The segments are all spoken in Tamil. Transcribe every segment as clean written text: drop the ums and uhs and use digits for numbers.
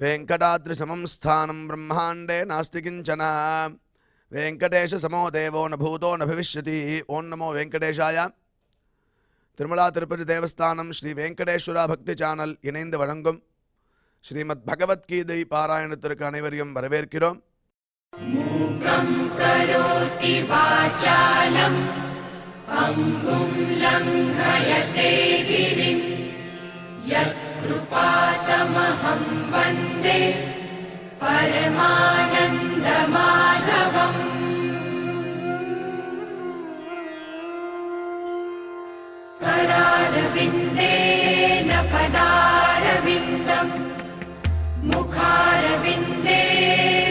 वेंकटाद्रिसमं स्थानं ब्रह्मांडे नास्ति किंचन वेंकटेश समो देवो न भूतो न भविष्यति ओं नमो वेंकटेशाय திருமலா திருப்பதி தேவஸ்தானம் ஸ்ரீ வெங்கடேஸ்வரா பக்தி சேனல் இணைந்து வழங்கும் ஸ்ரீமத் பகவத்கீதை பாராயணத்திற்கு அனைவரையும் வரவேற்கிறோம். மூகம் கரோதி வாசாலம் அங்கும் லங்கயதே கிரிம் யத்கிருபாதமஹம் வந்தே பரமானந்த மாதவம். करारविन्देन पदारविन्दम् मुखारविन्दे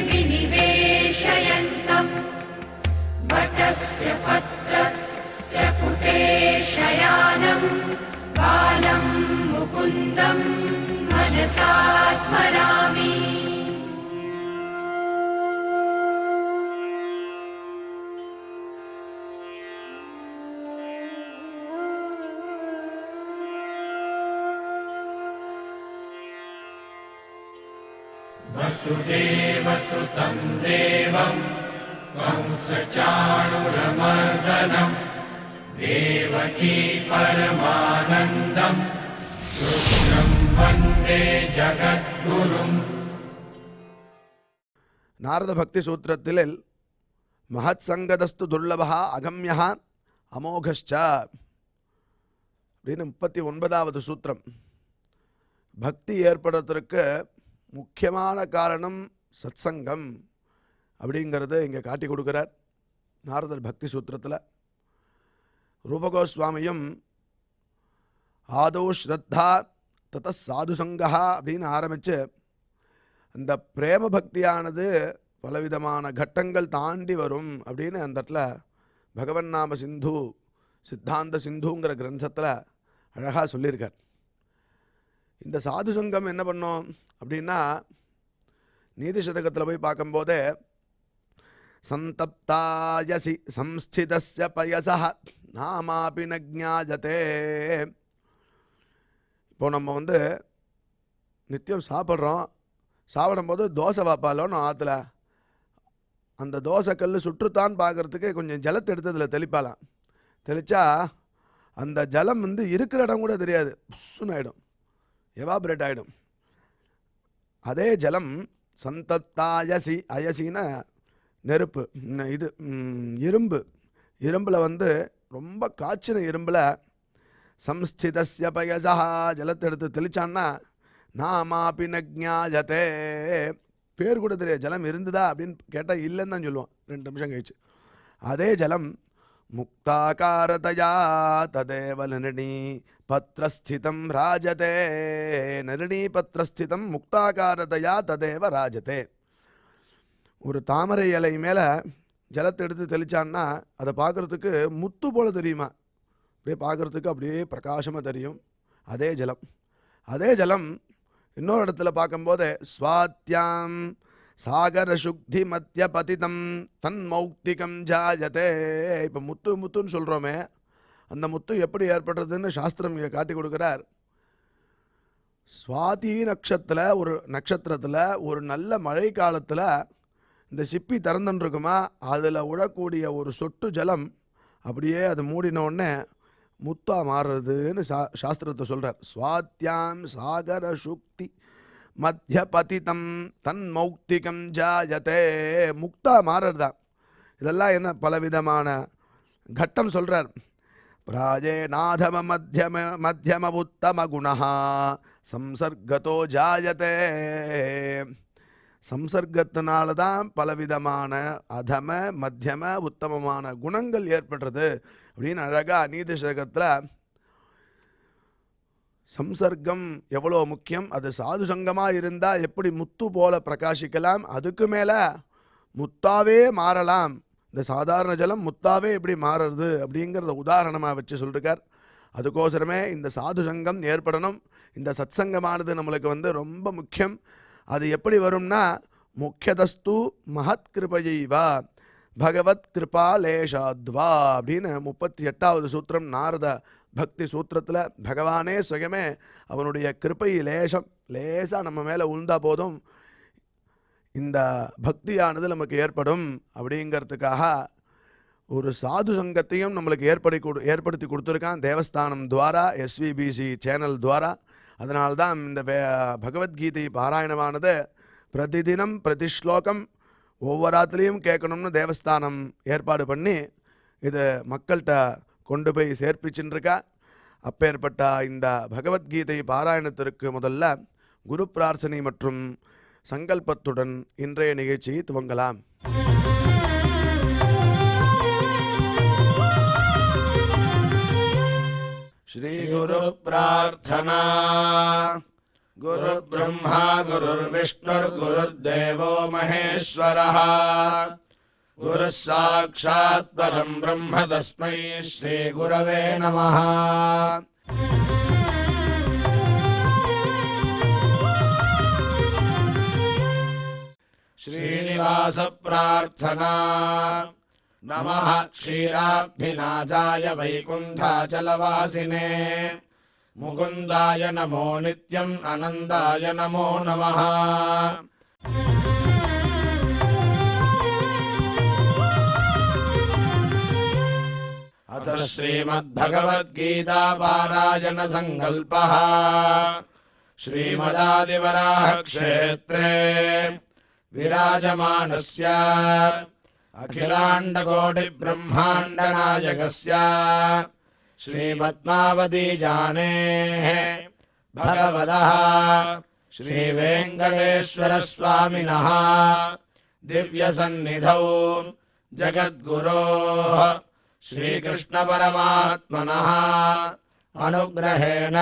विनिवेशयन्तम् वटस्य पत्रस्य पुटे शयानम् बालं मुकुन्दम् मनसा स्मरामि. वसुदेवसुतं देवं कंसचाणूरमर्दनं देवकी परमानन्दं कृष्णं वन्दे जगद्गुरुम्. நாரத பக்தி சூத்திரத்தில் மகத் சங்கதஸ்து துர்லபா அகம்யா அமோகஷ்ச அப்படின்னு 39வது சூத்திரம். பக்தி ஏற்படுறதற்கு முக்கியமான காரணம் சத்சங்கம் அப்படிங்கிறத இங்கே காட்டி கொடுக்குறார் நாரதர் பக்தி சூத்திரத்தில். ரூபகோஸ்வாமியும் ஆதோ ஸ்ரத்தா தத சாதுசங்கா அப்படின்னு ஆரம்பித்து அந்த பிரேம பக்தியானது பலவிதமான கட்டங்கள் தாண்டி வரும் அப்படின்னு அந்த இடத்துல பகவன் நாம சிந்து சித்தாந்த சிந்துங்கிற கிரந்தத்தில் அழகாக சொல்லியிருக்கார். இந்த சாதுசங்கம் என்ன பண்ணோம் அப்படின்னா நீதி சதகத்தில் போய் பார்க்கும்போதே சந்தப்தாயசி சம்ஸ்திதஸ்ய பயசா நாமாபி ந ஞாயதே. இப்போ நம்ம நித்தியம் சாப்பிடும்போது தோசை வாப்பாலோன்னு ஆற்றுல அந்த தோசை கல் சுற்றுத்தான் பார்க்குறதுக்கு கொஞ்சம் ஜலத்தை எடுத்து அதில் தெளிப்பாலாம். தெளித்தா அந்த ஜலம் இருக்கிற இடம் கூட தெரியாது, புஷ்ஷுன்னு ஆகிடும், எவாபரேட் ஆகிடும். அதே ஜலம் சந்தத்தாயசி, அயசின நெருப்பு, இது இரும்பில் ரொம்ப காய்ச்சின இரும்பில் சம்ஸ்திதஸ்ய பயசா ஜலத்தை எடுத்து தெளிச்சான்னா நாமாபி ந ஞாயதே, பேர் கூட தெரியாது, ஜலம் இருந்ததா அப்படின்னு கேட்டால் இல்லைன்னு தான் சொல்லுவோம் 2 நிமிஷம் கழிச்சு. அதே ஜலம் முக்தாகாரதயா ததேவ நிர்ணீ பத்ரஸ்திதம் ராஜதே, நிர்ணீ பத்ரஸ்திதம் முக்தாகாரதயா ததேவ ராஜதே. ஒரு தாமரை இலை மேலே ஜலத்தை எடுத்து தெளிச்சான்னா அதை பார்க்குறதுக்கு முத்து போல் தெரியுமா, அப்படியே பார்க்குறதுக்கு அப்படியே பிரகாசமாக தெரியும். அதே ஜலம் இன்னொரு இடத்துல பார்க்கும்போது ஸ்வாத்யாம் சாகர சுக்தி மத்திய பதிதம் தன் மௌக்திகம் ஜாயதே. இப்போ முத்துன்னு சொல்கிறோமே, அந்த முத்து எப்படி ஏற்படுறதுன்னு சாஸ்திரம் இங்கே காட்டி கொடுக்குறார். சுவாதி நட்சத்திரத்தில் ஒரு நல்ல மழை காலத்தில் இந்த சிப்பி திறந்துன்னு இருக்குமா, அதில் விழக்கூடிய ஒரு சொட்டு ஜலம் அப்படியே அது மூடினோடனே முத்தா மாறுறதுன்னு சாஸ்திரத்தை சொல்கிறார். ஸ்வாத்யாம் சாகர சுக்தி மத்திய பதிதம் தன் மௌக்திகம் ஜாயதே, முக்தா மாறுறதுதான். இதெல்லாம் என்ன பலவிதமான கட்டம் சொல்கிறார். பிராஜே நாதம மத்தியம உத்தம குணா சம்சர்கதோ ஜாயதே. சம்சர்க்கத்தினால தான் பலவிதமான அதம மத்தியம உத்தமமான குணங்கள் ஏற்படுறது அப்படின்னு அழகாக நீதி சதகத்தில் சம்சர்க்கம் எவ்வளோ முக்கியம், அது சாது சங்கமாக இருந்தால் எப்படி முத்து போல பிரகாசிக்கலாம், அதுக்கு மேலே முத்தாவே மாறலாம். இந்த சாதாரண ஜலம் முத்தாவே எப்படி மாறுறது அப்படிங்கிறத உதாரணமாக வச்சு சொல்லிருக்கார். அதுக்கோசரமே இந்த சாது சங்கம் ஏற்படணும். இந்த சத்சங்கமானது நம்மளுக்கு ரொம்ப முக்கியம். அது எப்படி வரும்னா முக்கியதஸ்து மகத் கிருபையைவா பகவத் கிருபா லேஷாத்வா அப்படின்னு 38வது சூத்திரம் நாரத பக்தி சூத்திரத்தில் பகவானே சுயமே அவனுடைய கிருப்பை லேசாக நம்ம மேலே உழுந்தா போதும் இந்த பக்தியானது நமக்கு ஏற்படும் அப்படிங்கிறதுக்காக ஒரு சாது சங்கத்தையும் நம்மளுக்கு ஏற்படுத்தி கொடுத்துருக்கான் தேவஸ்தானம் துவாரா, SVBC சேனல் துவாரா. அதனால்தான் இந்த பகவத்கீதை பாராயணமானது பிரதிதினம் பிரதிஸ்லோகம் ஒவ்வொரு ஆத்துலேயும் கேட்கணும்னு தேவஸ்தானம் ஏற்பாடு பண்ணி இது மக்கள்கிட்ட கொண்டு போய் சேர்ப்பிச்சுருக்கா. அப்பேற்பட்ட இந்த பகவத்கீதை பாராயணத்திற்கு முதல்ல குரு பிரார்த்தனை மற்றும் சங்கல்பத்துடன் இன்றைய நிகழ்ச்சியை துவங்கலாம். ஸ்ரீ குரு பிரார்த்தனா. குரு பிரம்மா குருர் விஷ்ணுர் குருர்தேவோ மகேஸ்வரः குரு சாக்ஷாத் பரம் பிரம்ம தஸ்மை ஸ்ரீ குரவே நமः. ஸ்ரீனிவாச பிரார்த்தனா. நமः க்ஷீராப்திநாதாய வைகுண்டாச்சலவாசினே முகுந்தாய நமோ நித்யம் அனந்தாய நமோ நமः. अथ श्रीमद्भगवद्गीता पारायण संकल्पः. श्रीमदादिवराह क्षेत्रे विराजमानस्य अखिलाण्डकोटि ब्रह्माण्ड नायकस्य श्रीपद्मावतीजानेः भगवतः श्रीवेङ्कटेश्वर स्वामिनः दिव्यसन्निधौ जगद्गुरोः श्रीकृष्ण परमात्मनः अनुग्रहेण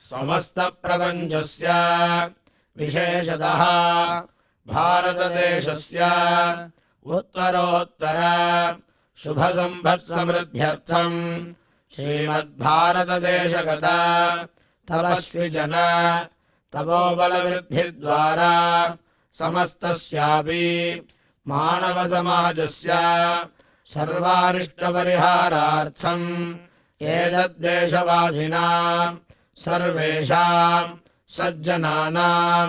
समस्त प्रपञ्चस्य विशेषतः भारतदेशस्य उत्तरोत्तर शुभसम्पत्समृद्ध्यर्थं श्रीमद्भारतदेशगत तपस्विजन तपोबलवृद्धिद्वारा समस्तस्यापि मानवसमाजस्य सर्वारिष्टपरिहारार्थम् एतद्देशवासिनां सर्वेषां सज्जनानां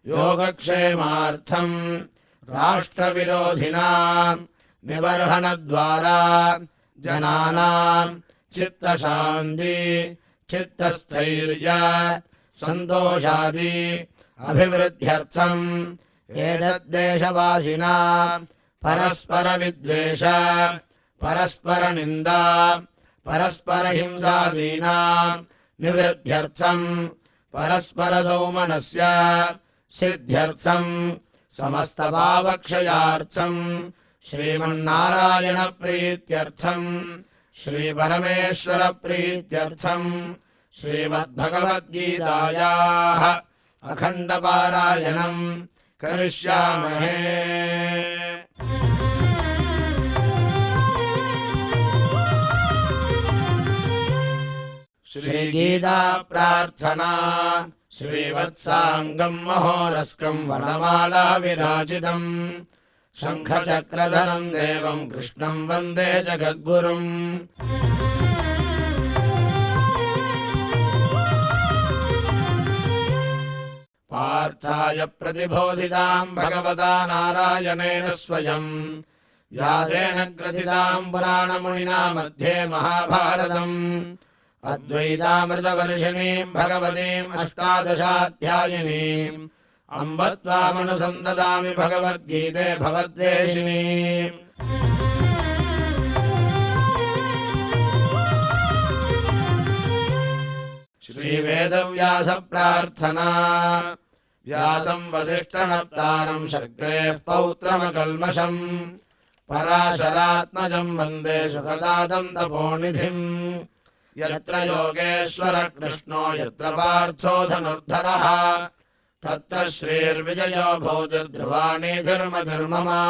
योगक्षेमार्थं राष्ट्रविरोधिनां निबर्हणद्वारा जनानां चित्तशान्ति चित्तस्थैर्य सन्तोषादि अभिवृद्ध्यर्थम् एतद्देशवासिनां परस्परविद्वेष परस्परनिन्दा परस्परहिंसादीनां निवृद्ध्यर्थं परस्परसौमनस्य सिद्ध्यर्थं समस्तपापक्षयार्थं श्रीमन्नारायणप्रीत्यर्थं श्रीपरमेश्वरप्रीत्यर्थं श्रीमद्भगवद्गीतायाः अखण्डपारायणं करिष्यामहे। श्रीगीता प्रार्थना। श्रीवत्साङ्गं महोरस्कं वनमाला विराजितं शङ्खचक्रधरं देवं कृष्णं वन्दे जगद्गुरुम्। पार्थाय प्रतिबोधितां भगवता नारायणेन स्वयं व्यासेन ग्रथितां पुराणमुनिना मध्ये महाभारतम् अद्वैतामृतवर्षिणीं भगवतीम् अष्टादशाध्यायिनीम् अम्ब त्वामनुसन्ददामि भगवद्गीते भवद्वेषिणीम्। श्रीवेदव्यास प्रार्थना। व्यासं वसिष्ठनप्तारं शक्तेः पौत्रमकल्मषम् पराशरात्मजं वन्दे सुखदातं तपोनिधिम्। यत्र योगेश्वर कृष्णो यत्र पार्थो धनुर्धरः तत्र श्रीर्विजयो भूतिर्ध्रुवाणि धर्मधर्ममा।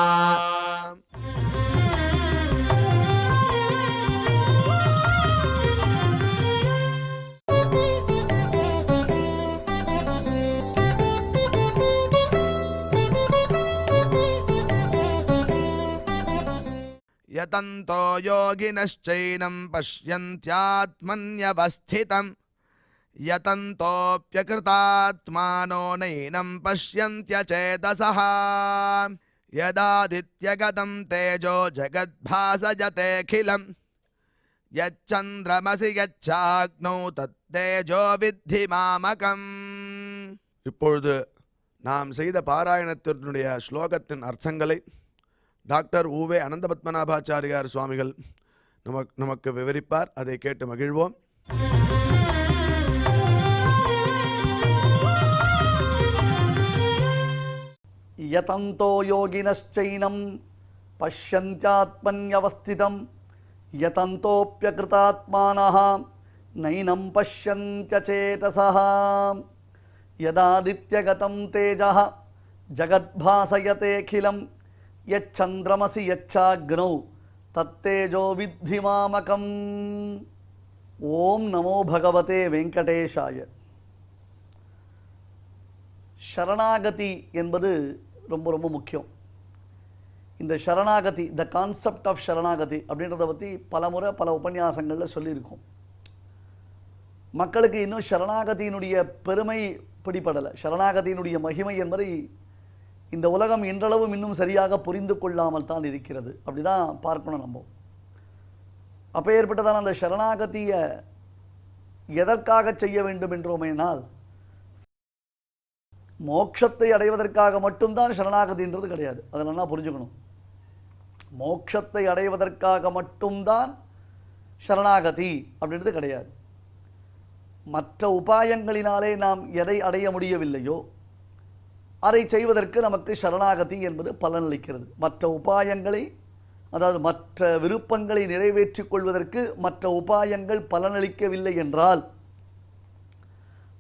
यत யதந்தோ யோகினश्चैनं பஷ்யந்த்யாத்மன்யவஸ்திதம் யதந்தோப்யகிருதாத்மானோ நைனம் பஷ்யந்த்யசேதசः யதாதித்யகதம் தேஜோ ஜகத்பாசயதேகிலம் யச்சந்திரமசி யச்சாக்னௌ தத்தேஜோ வித்தி மாமகம். இப்பொழுது நாம் செய்த பாராயணத்தினுடைய ஸ்லோகத்தின் அர்த்தங்களை டாக்டர் உவே அனந்தபத்மநாபாச்சாரியார் சுவாமிகள் நமக்கு விவரிப்பார். அதை கேட்டு மகிழ்வோம். யதந்தோ யோகினश्चैनं பஷ்யந்த்யாத்மன்யவஸ்திதம் யதந்தோப்யகிருதாத்மானः நைனம் பஷ்யந்த்யசேதசः யதாதித்யகதம் தேஜः ஜகத்பாசயதேகிலம் யச்சந்திரமசி யச்சாக்னௌ தத்தேஜோ வித்தி மாமகம். ஓம் நமோ பகவதே வெங்கடேஷாய. சரணாகதி என்பது ரொம்ப ரொம்ப முக்கியம். இந்த சரணாகதி, த கான்செப்ட் ஆஃப் சரணாகதி அப்படின்றத பற்றி பலமுறை பல உபன்யாசங்களில் சொல்லியிருக்கோம். மக்களுக்கு இன்னும் சரணாகதியினுடைய பெருமை பிடிபடலை. சரணாகதியினுடைய மகிமை என்பதை இந்த உலகம் இன்றளவும் இன்னும் சரியாக புரிந்து கொள்ளாமல் தான் இருக்கிறது. அப்படி தான் பார்க்கணும் நம்ம. அப்போ ஏற்பட்டதான அந்த சரணாகதியை எதற்காக செய்ய வேண்டும் என்றோமேனால், மோட்சத்தை அடைவதற்காக மட்டும்தான் சரணாகதின்றது கிடையாது. அதை நல்லா புரிஞ்சுக்கணும். மோட்சத்தை அடைவதற்காக மட்டும்தான் சரணாகதி அப்படின்றது கிடையாது. மற்ற உபாயங்களினாலே நாம் எதை அடைய முடியவில்லையோ அதை செய்வதற்கு நமக்கு சரணாகதி என்பது பலனளிக்கிறது. மற்ற உபாயங்களை, அதாவது மற்ற விருப்பங்களை நிறைவேற்றிக் கொள்வதற்கு மற்ற உபாயங்கள் பலனளிக்கவில்லை என்றால்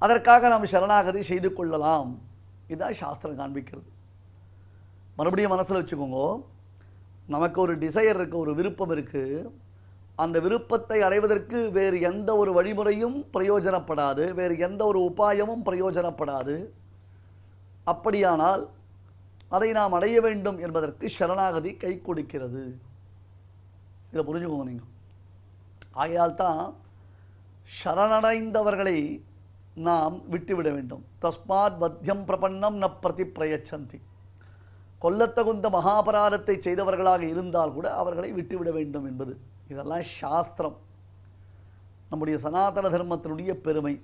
அதற்காக நாம் சரணாகதி செய்து கொள்ளலாம். இதுதான் சாஸ்திரம் காண்பிக்கிறது. மறுபடியும் மனசில் வச்சுக்கோங்க. நமக்கு ஒரு டிசையர் இருக்குது, ஒரு விருப்பம் இருக்குது. அந்த விருப்பத்தை அடைவதற்கு வேறு எந்த ஒரு வழிமுறையும் பிரயோஜனப்படாது, வேறு எந்த ஒரு உபாயமும் பிரயோஜனப்படாது. அப்படியானால் அதை நாம் அடைய வேண்டும் என்பதற்கு சரணாகதி கை கொடுக்கிறது. இதை புரிஞ்சுக்கோங்க நீங்கள். ஆகையால் தான் சரணடைந்தவர்களை நாம் விட்டுவிட வேண்டும். தஸ்மாத் பத்தியம் பிரபன்னம் ந பிரதி பிரயச்சந்தி. கொல்லத்தகுந்த மகாபராதத்தை செய்தவர்களாக இருந்தால் கூட அவர்களை விட்டுவிட வேண்டும் என்பது இதெல்லாம் சாஸ்திரம். நம்முடைய சனாதன தர்மத்தினுடைய பெருமை.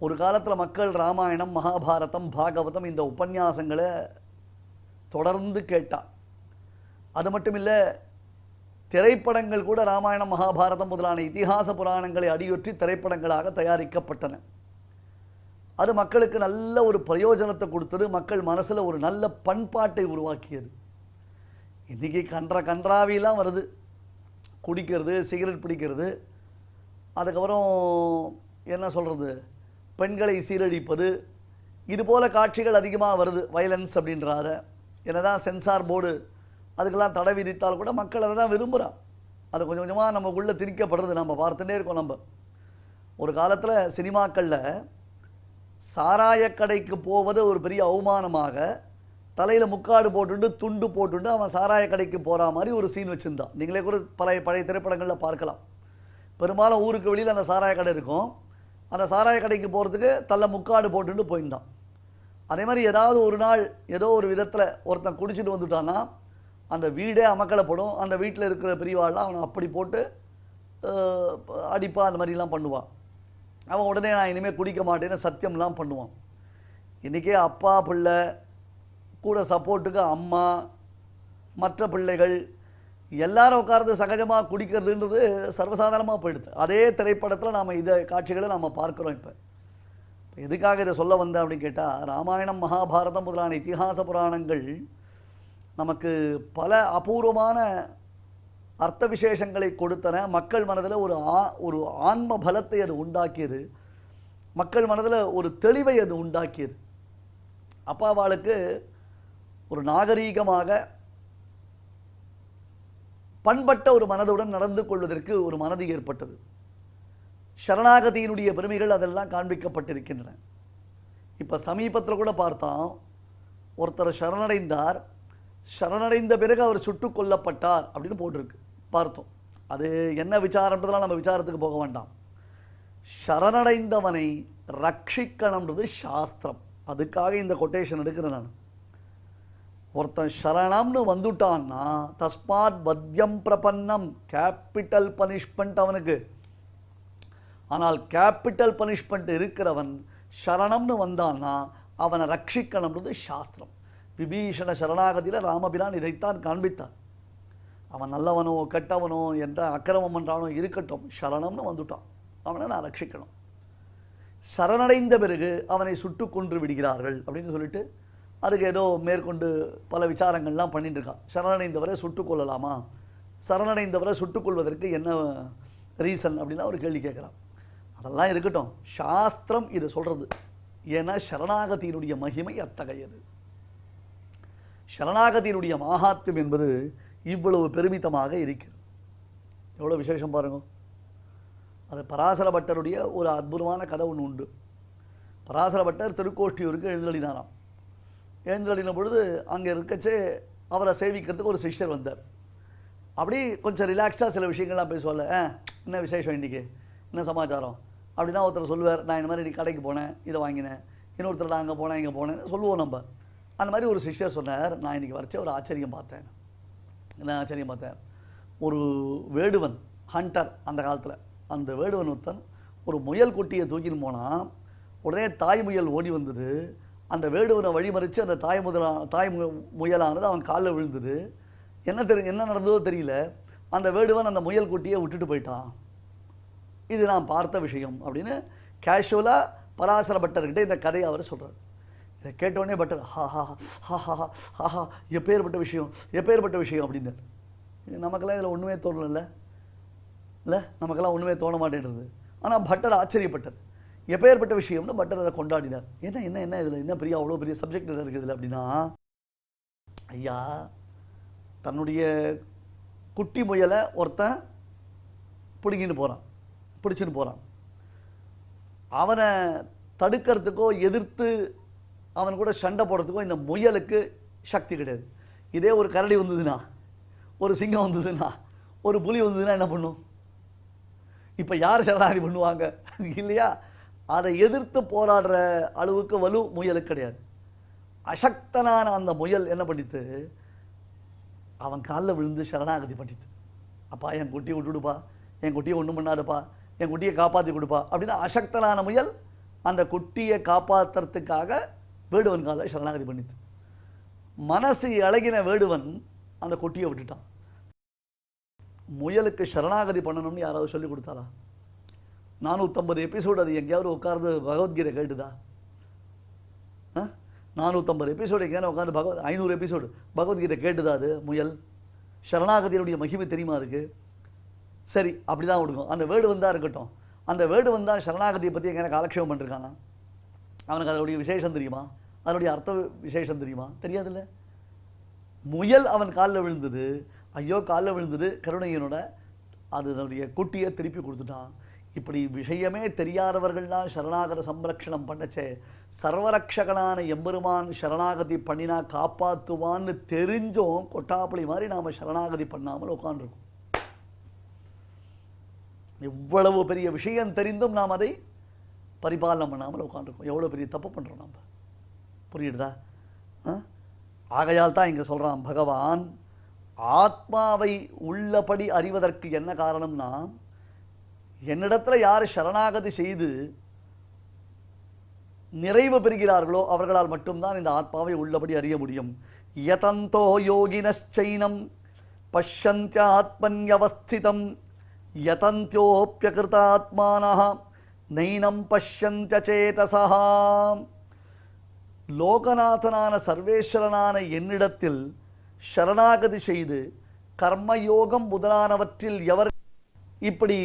ஒரு காலத்தில் மக்கள் ராமாயணம், மகாபாரதம், பாகவதம் இந்த உபன்யாசங்களை தொடர்ந்து கேட்டார். அது மட்டும் இல்லை, திரைப்படங்கள் கூட ராமாயணம், மகாபாரதம் முதலான இதிகாச புராணங்களை அடியொற்றி திரைப்படங்களாக தயாரிக்கப்பட்டன. அது மக்களுக்கு நல்ல ஒரு பிரயோஜனத்தை கொடுத்தது. மக்கள் மனசில் ஒரு நல்ல பண்பாட்டை உருவாக்கியது. இன்றைக்கி கன்றாவிலாம் வருது. குடிக்கிறது, சிகரெட் பிடிக்கிறது, அதுக்கப்புறம் என்ன சொல்கிறது, பெண்களை சீரழிப்பது, இதுபோல் காட்சிகள் அதிகமாக வருது. வயலன்ஸ் அப்படின்றாத என்னதான் சென்சார் போர்டு அதுக்கெல்லாம் தடை விதித்தால் கூட மக்கள் அதை தான் விரும்புகிறான். அது கொஞ்சம் கொஞ்சமாக நம்ம உள்ளே திணிக்கப்படுறது நம்ம பார்த்துட்டே இருக்கோம். நம்ம ஒரு காலத்தில் சினிமாக்களில் சாராயக்கடைக்கு போவது ஒரு பெரிய அவமானமாக, தலையில் முக்காடு போட்டுட்டு துண்டு போட்டுட்டு அவன் சாராயக்கடைக்கு போகிற மாதிரி ஒரு சீன் வச்சுருந்தான். நீங்களே கூட பழைய திரைப்படங்களில் பார்க்கலாம். பெரும்பாலும் ஊருக்கு வெளியில் அந்த சாராயக்கடை இருக்கும். அந்த சாராயக்கடைக்கு போகிறதுக்கு தலை முக்காடு போட்டுட்டு போயிருந்தான். அதே மாதிரி ஏதாவது ஒரு நாள் ஏதோ ஒரு விதத்தில் ஒருத்தன் குடிச்சிட்டு வந்துட்டான்னா அந்த வீடே அமக்கலைப்படும். அந்த வீட்டில் இருக்கிற பெரியவாள்லாம் அவனை அப்படி போட்டு அடிப்பா, அந்த மாதிரிலாம் பண்ணுவான். அவன் உடனே நான் இனிமேல் குடிக்க மாட்டேன்னு சத்தியம்லாம் பண்ணுவான். இன்றைக்கே அப்பா பிள்ளை கூட சப்போர்ட்டுக்கு அம்மா, மற்ற பிள்ளைகள் எல்லாரும் உட்கார்ந்து சகஜமாக குடிக்கிறதுன்றது சர்வசாதாரணமாக போயிடுது. அதே திரைப்படத்தில் நாம் இதை காட்சிகளை நாம் பார்க்குறோம். இப்போ எதுக்காக இதை சொல்ல வந்தேன் அப்படின்னு கேட்டால், ராமாயணம், மகாபாரதம் முதலான இதிகாச புராணங்கள் நமக்கு பல அபூர்வமான அர்த்த விசேஷங்களை கொடுத்தன. மக்கள் மனதில் ஒரு ஆன்ம பலத்தை அது உண்டாக்கியது. மக்கள் மனதில் ஒரு தெளிவை அது உண்டாக்கியது. அப்பாவாளுக்கு ஒரு நாகரீகமாக பண்பட்ட ஒரு மனதுடன் நடந்து கொள்வதற்கு ஒரு மனது ஏற்பட்டது. சரணாகதியினுடைய பெருமைகள் அதெல்லாம் காண்பிக்கப்பட்டிருக்கின்றன. இப்போ சமீபத்தில் கூட பார்த்தோம், ஒருத்தர் சரணடைந்தார், சரணடைந்த பிறகு அவர் சுட்டுக் கொல்லப்பட்டார் அப்படின்னு போட்டிருக்கு. பார்த்தோம். அது என்ன விசாரன்றதுலாம் நம்ம விசாரத்துக்கு போக வேண்டாம். சரணடைந்தவனை ரட்சிக்கணுன்றது சாஸ்திரம். அதுக்காக இந்த கொட்டேஷன் எடுக்கிறேன் நான். ஒருத்தன் சரணம்னு வந்துட்டான்னா தஸ்மாத் வத்தியம் பிரபன்னம், கேபிட்டல் பனிஷ்மெண்ட் அவனுக்கு. ஆனால் கேபிட்டல் பனிஷ்மெண்ட் இருக்கிறவன் சரணம்னு வந்தான்னா அவனை ரட்சிக்கணுன்றது சாஸ்திரம். விபீஷண சரணாகதியில் ராமபிரான் இதைத்தான் காண்பித்தார். அவன் நல்லவனோ கெட்டவனோ என்ற அக்கிரமம் என்றானோ இருக்கட்டும், சரணம்னு வந்துட்டான், அவனை நான் ரட்சிக்கணும். சரணடைந்த பிறகு அவனை சுட்டு கொன்று விடுகிறார்கள் அப்படின்னு சொல்லிட்டு அதுக்கு ஏதோ மேற்கொண்டு பல விசாரங்கள்லாம் பண்ணிட்டு இருக்கான். சரணடைந்தவரை சுட்டுக் கொள்ளலாமா, சரணடைந்தவரை சுட்டுக்கொள்வதற்கு என்ன ரீசன் அப்படின்னா ஒரு கேள்வி கேட்குறான். அதெல்லாம் இருக்கட்டும், சாஸ்திரம் இது சொல்கிறது. ஏன்னா சரணாகதியினுடைய மகிமை அத்தகையது. சரணாகதியினுடைய மகாத்மியம் என்பது இவ்வளவு பெருமிதமாக இருக்கிறது. எவ்வளோ விசேஷம் பாருங்க. அது பராசர பட்டருடைய ஒரு அற்புதமான கதை ஒன்று உண்டு. பராசர பட்டர் திருக்கோஷ்டியூருக்கு எழுந்தளினாராம். எழுந்தளின பொழுது அங்கே இருக்கச்சே அவரை சேவிக்கிறதுக்கு ஒரு சிஷ்யர் வந்தார். அப்படி கொஞ்சம் ரிலாக்ஸாக சில விஷயங்கள்லாம் பேசுவாள். என்ன விசேஷம் இன்றைக்கி, என்ன சமாச்சாரம் அப்படின்னா ஒருத்தர் சொல்லுவார், நான் இந்த மாதிரி இன்றைக்கி கடைக்கு போனேன், இதை வாங்கினேன். இன்னொருத்தர் நான் அங்கே போனேன், இங்கே போனேன்னு சொல்லுவோம் நம்ம. அந்த மாதிரி ஒரு சிஷ்யர் சொன்னார், நான் இன்றைக்கி வரைச்ச ஒரு ஆச்சரியம் பார்த்தேன். என்ன ஆச்சரியம் பார்த்தேன்? ஒரு வேடுவன் ஹண்டர், அந்த காலத்தில் அந்த வேடுவன் ஒருத்தன் ஒரு முயல் குட்டியை தூக்கின்னு போனால் உடனே தாய் முயல் ஓடி வந்தது. அந்த வேடுவனை வழிமறித்து அந்த தாய் முயலானது அவன் காலில் விழுந்தது. என்ன நடந்ததோ தெரியல, அந்த வேடுவன் அந்த முயல் குட்டியை விட்டுட்டு போயிட்டான். இது நான் பார்த்த விஷயம் அப்படின்னு கேஷுவலாக பராசர பட்டர்கிட்ட இந்த கதையை அவர் சொல்கிறார். இதை கேட்டவுடனே பட்டர் ஹா எப்பேற்பட்ட விஷயம் அப்படின்னார். நமக்கெல்லாம் இதில் ஒன்றுமே தோணல இல்லை, நமக்கெல்லாம் ஒன்றுமே தோண மாட்டேன்றது. ஆனால் பட்டர் ஆச்சரியப்பட்டார். எப்பேற்பட்ட விஷயம்னு பட்டர் அதை கொண்டாடினார். என்ன இதில் என்ன பெரிய அவ்வளோ பெரிய சப்ஜெக்ட் இருக்குது இதில் அப்படின்னா, ஐயா தன்னுடைய குட்டி முயலை ஒருத்தன் பிடிச்சின்னு போகிறான். அவனை தடுக்கிறதுக்கோ எதிர்த்து அவன் கூட சண்டை போடுறதுக்கோ இந்த முயலுக்கு சக்தி கிடையாது. இதே ஒரு கரடி வந்ததுன்னா, ஒரு சிங்கம் வந்ததுன்னா, ஒரு புலி வந்ததுன்னா என்ன பண்ணும்? இப்போ யார் சரணாகதி பண்ணுவாங்க இல்லையா? அதை எதிர்த்து போராடுற அளவுக்கு வலு முயலுக்கு கிடையாது. அசக்தனான அந்த முயல் என்ன பண்ணித்து, அவன் காலில் விழுந்து சரணாகதி பண்ணித்து. அப்பா என் குட்டியை விட்டுடுப்பா, என் குட்டியை ஒன்றும் பண்ணாதுப்பா, என் குட்டியை காப்பாற்றி கொடுப்பா அப்படின்னு அசக்தனான முயல் அந்த குட்டியை காப்பாற்றுறதுக்காக வேடுவன் காலில் சரணாகதி பண்ணித்து. மனசு இழகின வேடுவன் அந்த குட்டியை விட்டுட்டான். முயலுக்கு சரணாகதி பண்ணணும்னு யாராவது சொல்லி கொடுத்தாரா? 450 எபிசோடு அது எங்கேயாவது உட்கார்ந்து பகவத்கீதை கேட்டுதா? 450 எபிசோடு எங்கேயாவது உட்காந்து 500 எபிசோடு பகவத்கீதை கேட்டுதா? அது முயல் சரணாகதியினுடைய மகிமை தெரியுமா இருக்கு? சரி, அப்படி தான் கொடுக்கும். அந்த வேடு வந்தால் இருக்கட்டும், அந்த வேடு வந்தால் சரணாகதியை பற்றி எங்கே காலக்ஷேபம் பண்ணிருக்கானா? அவனுக்கு அதனுடைய விசேஷம் தெரியுமா? அதனுடைய அர்த்த விசேஷம் தெரியுமா? தெரியாதுல்ல. முயல் அவன் காலில் விழுந்தது, ஐயோ காலில் விழுந்தது கருணையனோட அதனுடைய குட்டியை திருப்பி கொடுத்துட்டான். இப்படி விஷயமே தெரியாதவர்கள்லாம் சரணாகத சம்ரக்ஷணம் பண்ணச்சே சர்வரக்ஷகனான எம்பெருமான் சரணாகதி பண்ணினா காப்பாற்றுவான்னு தெரிஞ்சும் கொட்டாப்பளி மாதிரி நாம் சரணாகதி பண்ணாமல் உட்காந்துருக்கோம். எவ்வளவு பெரிய விஷயம் தெரிந்தும் நாம் அதை பரிபாலனம் பண்ணாமல் உட்காந்துருக்கோம். எவ்வளோ பெரிய தப்பு பண்ணுறோம் நம்ம, புரியுதா? ஆகையால் தான் இங்கே சொல்கிறான் பகவான், ஆத்மாவை உள்ளபடி அறிவதற்கு என்ன காரணம்னா, என்னிடத்தில் யார் சரணாகதி செய்து நிறைவு பெறுகிறார்களோ அவர்களால் மட்டும்தான் இந்த ஆத்மாவை உள்ளபடி அறிய முடியும். யதந்தோ யோகினச்சைனம் பஷ்யந்த்யாத்மன்யவஸ்திதம் யதந்த்யோப்யகிருதாத்மானஹ நைனம் பஷ்யந்த்யசேதசா. லோகநாதனான சர்வேஸ்வரனான என்னிடத்தில் சரணாகதி செய்து கர்மயோகம் முதலானவற்றில் எவர் இப்படி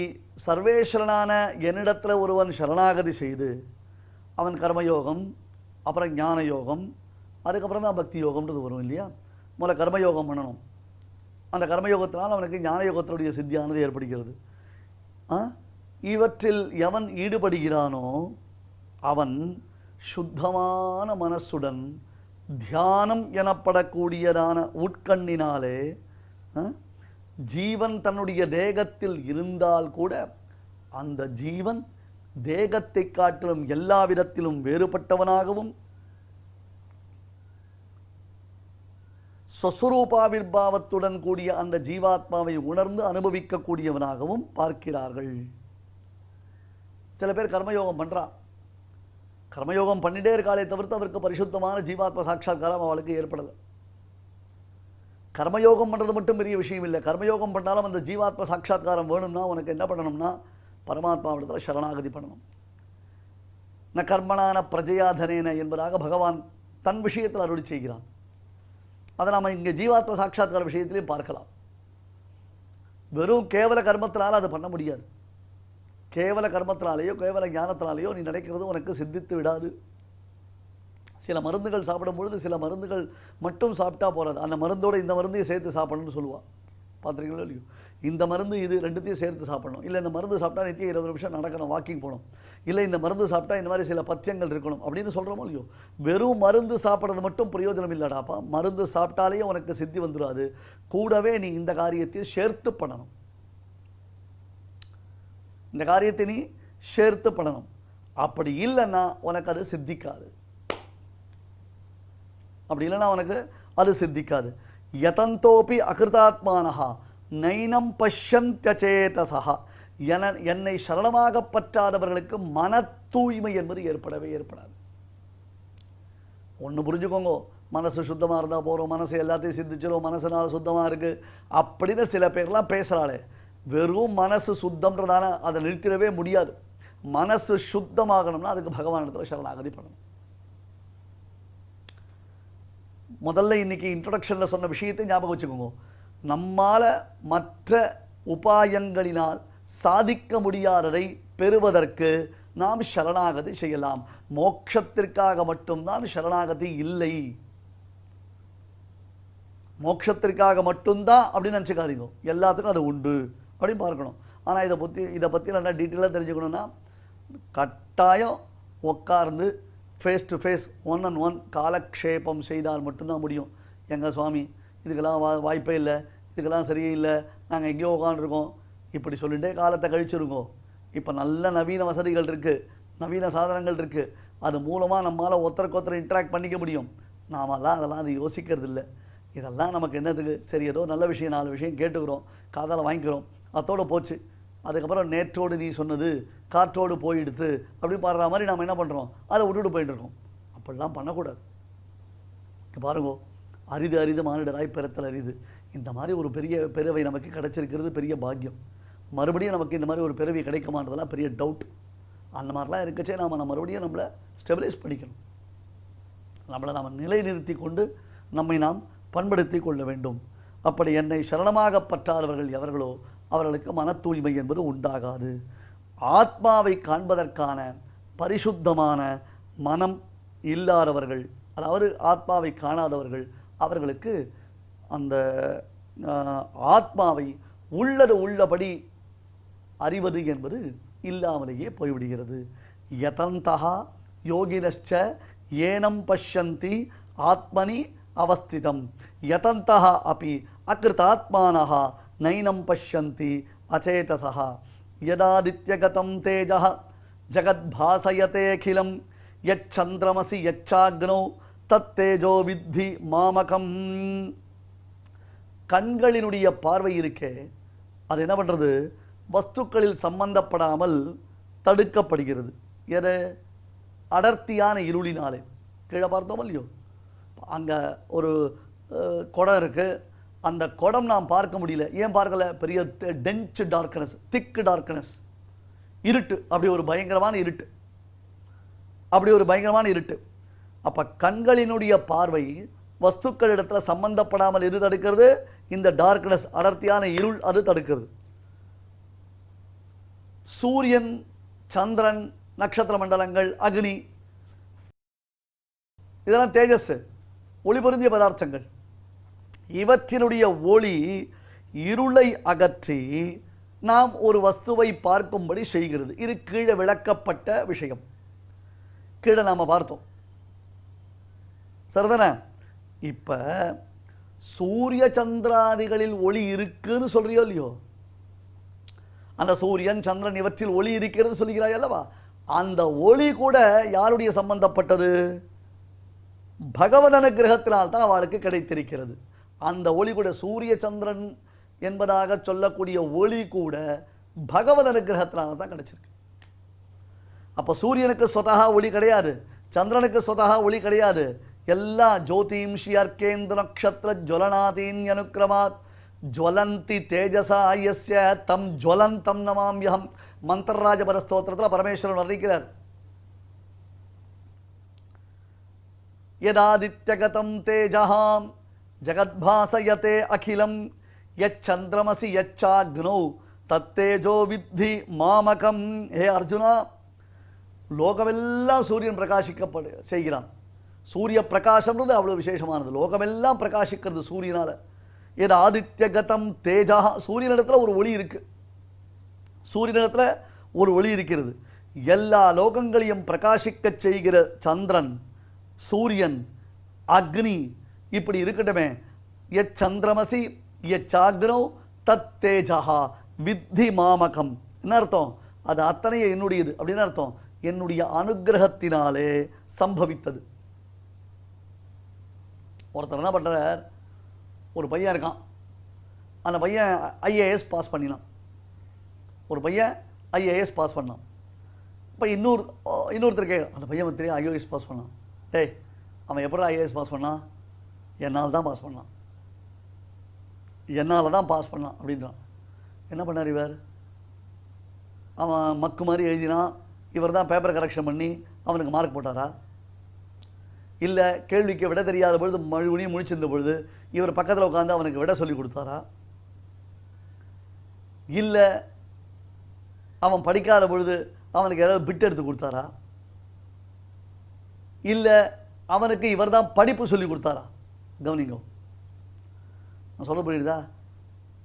சர்வேஸ்வரனான என்னிடத்தில் ஒருவன் சரணாகதி செய்து அவன் கர்மயோகம், அப்புறம் ஞான யோகம், அதுக்கப்புறம் தான் பக்தி யோகம்ன்றது வரும் இல்லையா? முதல்ல கர்மயோகம் பண்ணணும். அந்த கர்மயோகத்தினால் அவனுக்கு ஞான யோகத்தினுடைய சித்தியானது ஏற்படுகிறது. இவற்றில் எவன் ஈடுபடுகிறானோ அவன் சுத்தமான மனசுடன் தியானம் எனப்படக்கூடியதான உட்கண்ணினாலே ஜீவன் தன்னுடைய தேகத்தில் இருந்தால் கூட அந்த ஜீவன் தேகத்தை காட்டிலும் எல்லா விதத்திலும் வேறுபட்டவனாகவும் ஸ்வஸ்வரூபாவிர்பாவத்துடன் கூடிய அந்த ஜீவாத்மாவை உணர்ந்து அனுபவிக்கக்கூடியவனாகவும் பார்க்கிறார்கள். சில பேர் கர்மயோகம் பண்ணுறான், கர்மயோகம் பண்ணிட்டே இருக்காளே தவிர்த்து அவருக்கு பரிசுத்தமான ஜீவாத்ம சாட்சாத்காரம் அவளுக்கு ஏற்படலை. கர்மயோகம் பண்ணுறது மட்டும் பெரிய விஷயம் இல்லை. கர்மயோகம் பண்ணாலும் அந்த ஜீவாத்ம சாட்சாத்காரம் வேணும்னா உனக்கு என்ன பண்ணணும்னா பரமாத்மாவிடத்தில் சரணாகதி பண்ணணும். ந கர்மனான பிரஜயாதனேன என்பதாக பகவான் தன் விஷயத்தில் அருளி செய்கிறான். அதை நாம் இங்கே ஜீவாத்ம சாட்சாத்கார விஷயத்திலையும் பார்க்கலாம். வெறும் கேவல கர்மத்தினால அது பண்ண முடியாது. கேவல கர்மத்தினாலேயோ கேவல ஞானத்தினாலேயோ நீ நினைக்கிறது உனக்கு சித்தித்து விடாது. சில மருந்துகள் சாப்பிடும் பொழுது சில மருந்துகள் மட்டும் சாப்பிட்டா போகாது, அந்த மருந்தோடு இந்த மருந்தையும் சேர்த்து சாப்பிடணும்னு சொல்லுவாள். பார்த்துருக்கீங்களோ இல்லையோ? இந்த மருந்து இது ரெண்டுத்தையும் சேர்த்து சாப்பிடணும். இல்லை இந்த மருந்து சாப்பிட்டா நித்தியம் 20 நிமிஷம் நடக்கணும், வாக்கிங் போகணும். இல்லை இந்த மருந்து சாப்பிட்டா இந்த மாதிரி சில பத்தியங்கள் இருக்கணும் அப்படின்னு சொல்கிறோமோ இல்லையோ? வெறும் மருந்து சாப்பிட்றது மட்டும் பிரயோஜனம் இல்லைடாப்பா. மருந்து சாப்பிட்டாலே உனக்கு சித்தி வந்துடாது. கூடவே நீ இந்த காரியத்தையும் சேர்த்து பண்ணணும். இந்த காரியத்தை நீ சேர்த்து பண்ணணும். அப்படி இல்லைன்னா உனக்கு அது சித்திக்காது. அப்படி இல்லைன்னா உனக்கு அது சித்திக்காது. யதந்தோபி அகிருதாத்மானஹா நைனம் பஷ்யந்த்யசேதசஹா. என்னை சரணமாக பற்றாதவர்களுக்கு மன தூய்மை என்பது ஏற்படவே ஏற்படாது. ஒன்று புரிஞ்சுக்கோங்க, மனசு சுத்தமாக இருந்தால் போகிறோம், மனசு எல்லாத்தையும் சிந்திச்சிடும், மனசுனால சுத்தமாக இருக்குது அப்படின்னு சில பேர்லாம் பேசுகிறாளே. வெறும் மனசு சுத்தம்ன்றதான அதை நிறுத்திடவே முடியாது. மனசு சுத்தமாகணும்னா அதுக்கு பகவானிடத்தில் சரணாகதி பண்ணணும். முதல்ல இன்னைக்கு இன்ட்ரொடக்ஷனில் சொன்ன விஷயத்தை ஞாபகம் வச்சுக்கோங்க. நம்மால் மற்ற உபாயங்களினால் சாதிக்க முடியாததை பெறுவதற்கு நாம் சரணாகதி செய்யலாம். மோட்சத்திற்காக மட்டும்தான் சரணாகதி இல்லை. மோட்சத்திற்காக மட்டும்தான் அப்படின்னு நினச்சிக்காதீங்க. எல்லாத்துக்கும் அது உண்டு அப்படின்னு பார்க்கணும். ஆனால் இதை பற்றி நல்லா டீட்டெயிலாக தெரிஞ்சுக்கணுன்னா கட்டாயம் உட்கார்ந்து ஃபேஸ் டு ஃபேஸ் 1-on-1 காலக்ஷேபம் செய்தால் மட்டும்தான் முடியும். எங்கள் சுவாமி இதுக்கெல்லாம் வாய்ப்பே இல்லை, இதுக்கெல்லாம் சரியே இல்லை, நாங்கள் எங்கேயோ உட்காந்துருக்கோம் இப்படி சொல்லிகிட்டே காலத்தை கழிச்சிருக்கோம். இப்போ நல்ல நவீன வசதிகள் இருக்குது, நவீன சாதனங்கள் இருக்குது. அது மூலமாக நம்மளால் ஒருத்தருக்கு இன்ட்ராக்ட் பண்ணிக்க முடியும். நாமெல்லாம் அதெல்லாம் அது யோசிக்கிறது இல்லை. இதெல்லாம் நமக்கு என்னதுக்கு? சரி, ஏதோ நல்ல விஷயம் 4 விஷயம் கேட்டுக்கிறோம், காதால் வாங்கிக்கிறோம், அதோடு போச்சு. அதுக்கப்புறம் நேற்றோடு நீ சொன்னது காற்றோடு போயிடுத்து அப்படின்னு பாடுற மாதிரி நாம் என்ன பண்ணுறோம்? அதை விட்டுட்டு போயிட்டுருக்கோம். அப்படிலாம் பண்ணக்கூடாது. பாருங்கோ, அரிது அரிது மானிடராய் பிறத்தல் அரிது. இந்த மாதிரி ஒரு பெரிய பிறவை நமக்கு கிடைச்சிருக்கிறது பெரிய பாக்கியம். மறுபடியும் நமக்கு இந்த மாதிரி ஒரு பிறவி கிடைக்குமான்றதெல்லாம் பெரிய டவுட். அந்த மாதிரிலாம் இருக்கச்சே நாம் மறுபடியும் நம்மளை ஸ்டெபிலைஸ் பண்ணிக்கணும். நம்மளை நாம் நிலைநிறுத்தி கொண்டு நம்மை நாம் பண்படுத்தி கொள்ள வேண்டும். அப்படி என்னை சரணமாக பற்றாதவர்கள் எவர்களோ அவர்களுக்கு மன தூய்மை என்பது உண்டாகாது. ஆத்மாவை காண்பதற்கான பரிசுத்தமான மனம் இல்லாதவர்கள், அதாவது ஆத்மாவை காணாதவர்கள், அவர்களுக்கு அந்த ஆத்மாவை உள்ளபடி அறிவது என்பது இல்லாமலேயே போய்விடுகிறது. யதந்தஹா யோகினஸ்ச ஏனம் பஷ்யந்தி ஆத்மனி அவஸ்திதம் யதந்தஹா அபி அக்ருதாத்மானஹ நைனம் பஷ்யந்தி அச்சேதசஹ யதாதித்யகதம் தேஜः ஜகத்பாசயதேகிலம் யச்சந்திரமசி யச்சாக்னோ தத்தேஜோ வித்தி மாமகம். கண்களினுடைய பார்வை இருக்கே, அது என்ன பண்ணுறது? வஸ்துக்களில் சம்பந்தப்படாமல் தடுக்கப்படுகிறது. எது? அடர்த்தியான இருளினாலே. கீழே பார்த்தோம் இல்லையோ? அங்கே ஒரு குடம் இருக்குது, அந்த குடம் நாம் பார்க்க முடியல. ஏன் பார்க்கல? பெரிய டென்ஸ் டார்க்னஸ், திக் டார்க்னஸ், இருட்டு, அப்படி ஒரு பயங்கரமான இருட்டு. அப்போ கண்களினுடைய பார்வை வஸ்துக்களிடத்தில் சம்பந்தப்படாமல் எது தடுக்கிறது? இந்த டார்க்னஸ், அடர்த்தியான இருள், அது தடுக்கிறது. சூரியன், சந்திரன், நட்சத்திர மண்டலங்கள், அக்னி, இதெல்லாம் தேஜஸ், ஒளி பொருந்திய பதார்த்தங்கள். இவற்றினுடைய ஒளி இருளை அகற்றி நாம் ஒரு வஸ்துவை பார்க்கும்படி செய்கிறது. இது கீழே விளக்கப்பட்ட விஷயம். கீழே நாம் பார்த்தோம், சரிதானே? இப்போ சூரிய சந்திராதிகளில் ஒளி இருக்குன்னு சொல்றியோ இல்லையோ, அந்த சூரியன் சந்திரன் இவற்றில் ஒளி இருக்கிறது சொல்லுகிறாய் அல்லவா, அந்த ஒளி கூட யாருடைய சம்பந்தப்பட்டது? பகவத் அனுக்கிரகத்தினால் தான் அவளுக்கு கிடைத்திருக்கிறது. அந்த ஒளி கூட சூரிய சந்திரன் என்பதாக சொல்லக்கூடிய ஒளி கூட பகவத் அனுக்கிரகத்தினால தான் கிடைச்சிருக்கு. அப்போ சூரியனுக்கு சொதகா ஒளி கிடையாது, சந்திரனுக்கு சொதகா ஒளி கிடையாது. எல்லா ஜோதிம்ஷி அர்க்கேந்திர நக்ஷத்திர ஜுவலநாதீன் அனுக்கிரமாத் ஜுவலந்தி தேஜசா யஸ்ய தம் ஜுவலந்தம் நமாம்யஹம். மந்திரராஜபர ஸ்தோத்திரத்தில் பரமேஸ்வரன் வர்ணிக்கிறார். யதாதித்யகதம் தேஜஹாம் ஜகத்பாசயதே அகிலம் யச்சந்திரமசி யச்சாக்னௌ தத்தேஜோ வித்தி மாமகம். ஹே அர்ஜுனா, லோகமெல்லாம் சூரியன் பிரகாசிக்கப்படு செய்கிறான். சூரிய பிரகாசம்ன்றது அவ்வளோ விசேஷமானது. லோகமெல்லாம் பிரகாசிக்கிறது சூரியனால். ஏது ஆதித்யகதம் தேஜா, சூரியனிடத்தில் ஒரு ஒளி இருக்கு, சூரியனிடத்தில் ஒரு ஒளி இருக்கிறது. எல்லா லோகங்களையும் பிரகாசிக்க செய்கிற சந்திரன், சூரியன், அக்னி இப்படி இருக்கட்டுமே. எச்சந்திரமசி எச்சாக்னோ தத் தேஜா வித்தி மாமகம். என்ன அர்த்தம்? அது அத்தனையே என்னுடையது அப்படின்னு அர்த்தம். என்னுடைய அனுகிரகத்தினாலே சம்பவித்தது. ஒருத்தர் என்ன பண்ணுறார், ஒரு பையன் இருக்கான், அந்த பையன் ஐஏஎஸ் பாஸ் பண்ணினான். ஒரு பையன் ஐஏஎஸ் பாஸ் பண்ணான். இப்போ இன்னொருத்தர் கேட்குறான், அந்த பையன் தெரியும் ஐஏஎஸ் பாஸ் பண்ணான். டேய், அவன் எப்படி ஐஏஎஸ் பாஸ் பண்ணான்? என்னால் தான் பாஸ் பண்ணான், என்னால் தான் பாஸ் பண்ணான் அப்படின்றான். என்ன பண்ணார் இவர்? அவன் மக்கு மாதிரி எழுதினான், இவர் தான் பேப்பர் கரெக்ஷன் பண்ணி அவனுக்கு மார்க் போட்டாரா? இல்லை கேள்விக்கு விட தெரியாத பொழுது மறுபடியும் முழிச்சிருந்த பொழுது இவர் பக்கத்தில் உட்காந்து அவனுக்கு விட சொல்லி கொடுத்தாரா? இல்லை அவன் படிக்காத பொழுது அவனுக்கு ஏதாவது பிட் எடுத்து கொடுத்தாரா? இல்லை அவனுக்கு இவர் தான் படிப்பு சொல்லி கொடுத்தாரா? கவனிங்க, நான் சொல்ல புரியுதா?